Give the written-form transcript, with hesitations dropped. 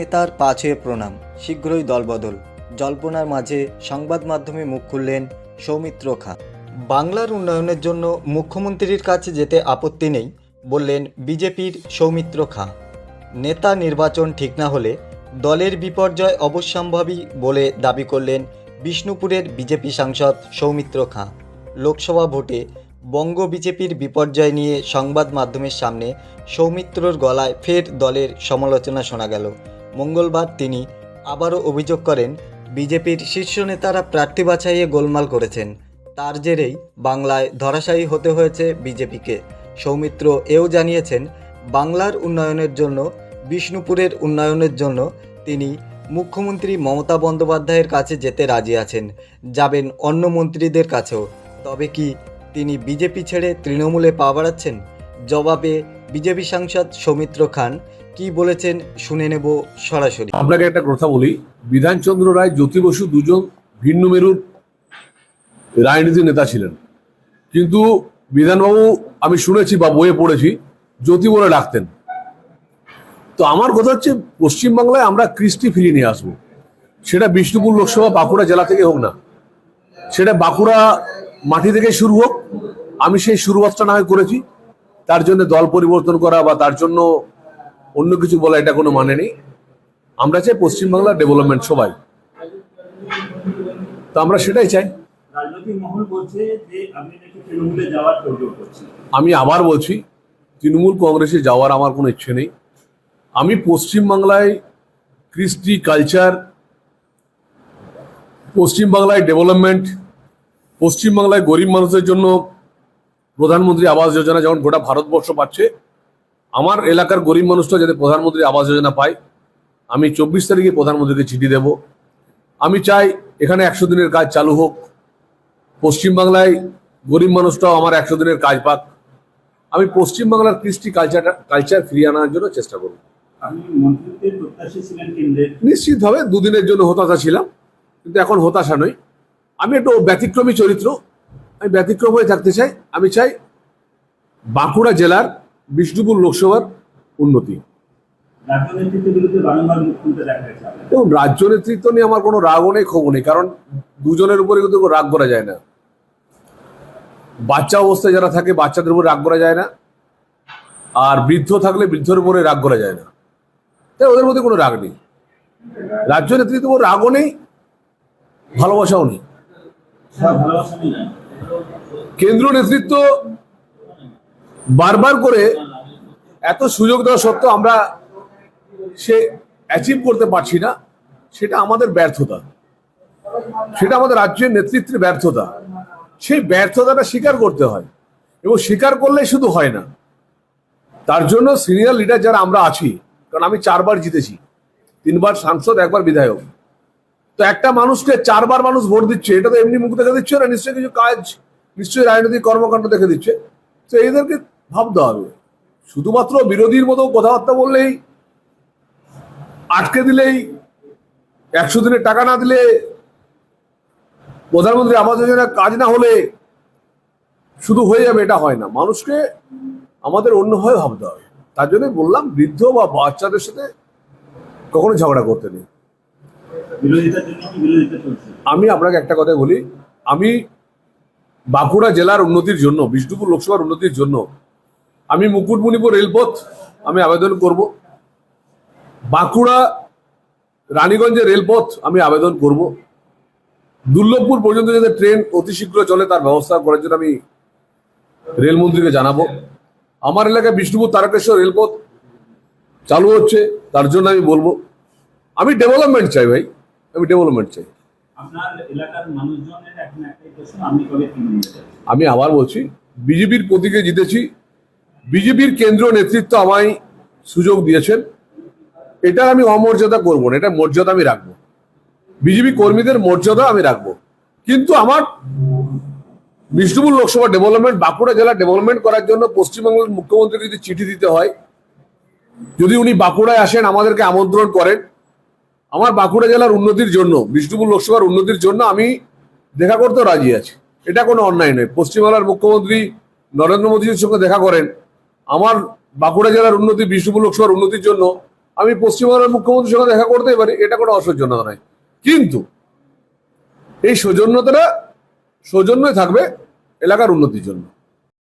নেতার পা ছুঁয়ে প্রণাম, শীঘ্রই দলবদল। জল্পনার মাঝে সংবাদ মাধ্যমে মুখ খুললেন সৌমিত্র খাঁ। বাংলার উন্নয়নের জন্য মুখ্যমন্ত্রীর কাছে যেতে আপত্তি নেই বললেন বিজেপির সৌমিত্র খাঁ। নেতা নির্বাচন ঠিক না হলে দলের বিপর্যয় অবশ্যম্ভাবী বলে দাবি করলেন বিষ্ণুপুরের বিজেপি সাংসদ সৌমিত্র খাঁ। লোকসভা ভোটে বঙ্গ বিজেপির বিপর্যয় নিয়ে সংবাদ মাধ্যমের সামনে সৌমিত্রর গলায় ফের দলের সমালোচনা শোনা গেল। মঙ্গলবার তিনি আবারও অভিযোগ করেন বিজেপির শীর্ষ নেতারা প্রার্থী বাছাইয়ে গোলমাল করেছেন। তার জেরেই বাংলায় ধরাশায়ী হতে হয়েছে বিজেপিকে। সৌমিত্র এও জানিয়েছেন বাংলার উন্নয়নের জন্য, বিষ্ণুপুরের উন্নয়নের জন্য তিনি মুখ্যমন্ত্রী মমতা বন্দ্যোপাধ্যায়ের কাছে যেতে রাজি আছেন, যাবেন অন্য মন্ত্রীদের কাছেও। তবে কি তিনি বিজেপি ছেড়ে তৃণমূলে পা বাড়াচ্ছেন? জবাবে বিজেপি সাংসদ সৌমিত্র খান কি বলেছেন শুনে নেব সরাসরি। আপনাকে একটা কথা বলি, বিধানচন্দ্র রায়, জ্যোতি বসু দুজন ভিন্ন মেরুর রাজনীতির নেতা ছিলেন, কিন্তু বিধানবাবু আমি শুনেছি বা বইয়ে পড়েছি জ্যোতি বলে ডাকতেন। তো আমার কথা হচ্ছে পশ্চিমবাংলায় আমরা কৃষ্টি ফিরিয়ে নিয়ে আসবো, সেটা বিষ্ণুপুর লোকসভা বাঁকুড়া জেলা থেকে হোক না, সেটা বাঁকুড়া মাটি থেকে শুরু হোক। আমি সেই শুরুয়াতটা না হয় করেছি, তার জন্য দল পরিবর্তন করা বা তার জন্য অন্য কিছু বলা এটা কোনো মানে নেই। আমরা চাই পশ্চিমবাংলার ডেভেলপমেন্ট সবাই, তো আমরা সেটাই চাই। আমি আবার বলছি, তৃণমূল কংগ্রেসে যাওয়ার আমার কোনো ইচ্ছে নেই। আমি পশ্চিমবাংলায় কৃষ্টি, কালচার, পশ্চিমবাংলায় ডেভেলপমেন্ট, পশ্চিমবাংলায় গরিব মানুষের জন্য প্রধানমন্ত্রী আবাস যোজনা যেমন গোটা ভারতবর্ষ পাচ্ছে, আমার এলাকার গরিব মানুষটা যাতে প্রধানমন্ত্রী আবাস যোজনা পায়। আমি 24 তারিখে প্রধানমন্ত্রীকে চিঠি দেব। আমি চাই এখানে 100 দিনের কাজ চালু হোক, পশ্চিমবাংলায় গরিব মানুষটাও আমার 100 দিনের কাজ পাক। আমি পশ্চিমবাংলার কৃষ্টি কালচার ফিরিয়ে আনার জন্য চেষ্টা করব। নিশ্চিতভাবে দুদিনের জন্য হতাশা ছিলাম, কিন্তু এখন হতাশা নই। আমি একটু ব্যতিক্রমী চরিত্র, আমি ব্যতিক্রম হয়ে থাকতে চাই। আমি চাই বাঁকুড়া জেলার বিষ্ণুপুর লোকসভার উন্নতি। এবং রাজ্য নেতৃত্ব নিয়ে আমার কোনো রাগও নেই, ক্ষোভ নেই, কারণ দুজনের উপরে কিন্তু রাগ করা যায় না। বাচ্চা অবস্থায় যারা থাকে বাচ্চাদের উপরে রাগ করা যায় না, আর বৃদ্ধ থাকলে বৃদ্ধের উপরে রাগ করা যায় না, তাই ওদের মধ্যে কোনো রাগ নেই। রাজ্য নেতৃত্ব রাগও নেই, ভালোবাসাও নেই। কেন্দ্র নেতৃত্ব বারবার করে এত সুযোগ দেওয়া সত্ত্বেও আমরা সে অ্যাচিভ করতে পারছি না, সেটা আমাদের ব্যর্থতা, সেটা আমাদের রাজ্যের নেতৃত্বের ব্যর্থতা। সেই ব্যর্থতাটা স্বীকার করতে হয়, এবং স্বীকার করলে শুধু হয় না, তার জন্য সিনিয়র লিডার যারা আমরা আছি, কারণ আমি 4 বার জিতেছি, 3 বার সাংসদ, 1 বার বিধায়ক। তো একটা মানুষকে 4 বার মানুষ ভোট দিচ্ছে, এটা তো এমনি মুখ দেখে দিচ্ছে না, নিশ্চয়ই কিছু কাজ, নিশ্চয়ই রাজনৈতিক কর্মকাণ্ড দেখে দিচ্ছে। তো এদেরকে ভাবতে হবে। শুধুমাত্র বিরোধীর মতো কথাবার্তা বললেই, আটকে দিলেই, 100 দিনের টাকা না দিলে, প্রধানমন্ত্রী আবাস যোজনা কাজ না হলে শুধু হয়ে যাবে, এটা হয় না। মানুষকে আমাদের অন্যভাবে ভাবতে হবে। তার জন্য বললাম, বৃদ্ধ বা বাচ্চাদের সাথে কখনো ঝগড়া করতে নেই। আমি আপনাকে একটা কথা বলি, আমি বাঁকুড়া জেলার উন্নতির জন্য, বিষ্ণুপুর লোকসভার উন্নতির জন্য আমি মুকুটমণিপুর রেলপথ আমি আবেদন করব, বাঁকুড়া রানীগঞ্জের রেলপথ আমি আবেদন করব, দুর্লভপুর পর্যন্ত যাতে ট্রেন অতি শীঘ্র চলে তার ব্যবস্থা করার জন্য আমি রেলমন্ত্রীকে জানাবো। আমার এলাকায় বিষ্ণুপুর তারকেশ্বর রেলপথ চালু হচ্ছে, তার জন্য আমি বলবো। আমি ডেভেলপমেন্ট চাই ভাই, আমি ডেভেলপমেন্ট চাই। আমি আবার বলছি, বিজেপির প্রতীকে জিতেছি, বিজেপির কেন্দ্রীয় নেতৃত্ব আমায় সুযোগ দিয়েছেন, এটা আমি অমর্যাদা করবো না, এটা মর্যাদা আমি রাখবো। বিজেপি কর্মীদের মর্যাদা আমি রাখবো, কিন্তু আমার বিষ্ণুপুর লোকসভা ডেভেলপমেন্ট, বাঁকুড়া জেলা ডেভেলপমেন্ট করার জন্য পশ্চিমবঙ্গের মুখ্যমন্ত্রীকে যদি চিঠি দিতে হয়, যদি উনি বাঁকুড়ায় আসেন, আমাদেরকে আমন্ত্রণ করেন, আমার বাঁকুড়া জেলার উন্নতির জন্য, বিষ্ণুপুর লোকসভার উন্নতির জন্য আমি দেখা করতেও রাজি আছি। এটা কোনো অন্যায় নয়। পশ্চিমবাংলার মুখ্যমন্ত্রী নরেন্দ্র মোদীর সঙ্গে দেখা করেন, আমার বাঁকুড়া জেলার উন্নতি, বিষ্ণুপুর লোকসভার উন্নতির জন্য আমি পশ্চিমবঙ্গের মুখ্যমন্ত্রীর সঙ্গে দেখা করতেই পারি, এটা কোনো অসৌজন্যতা নয়। কিন্তু এই সৌজন্যতাটা সৌজন্যই থাকবে এলাকার উন্নতির জন্য।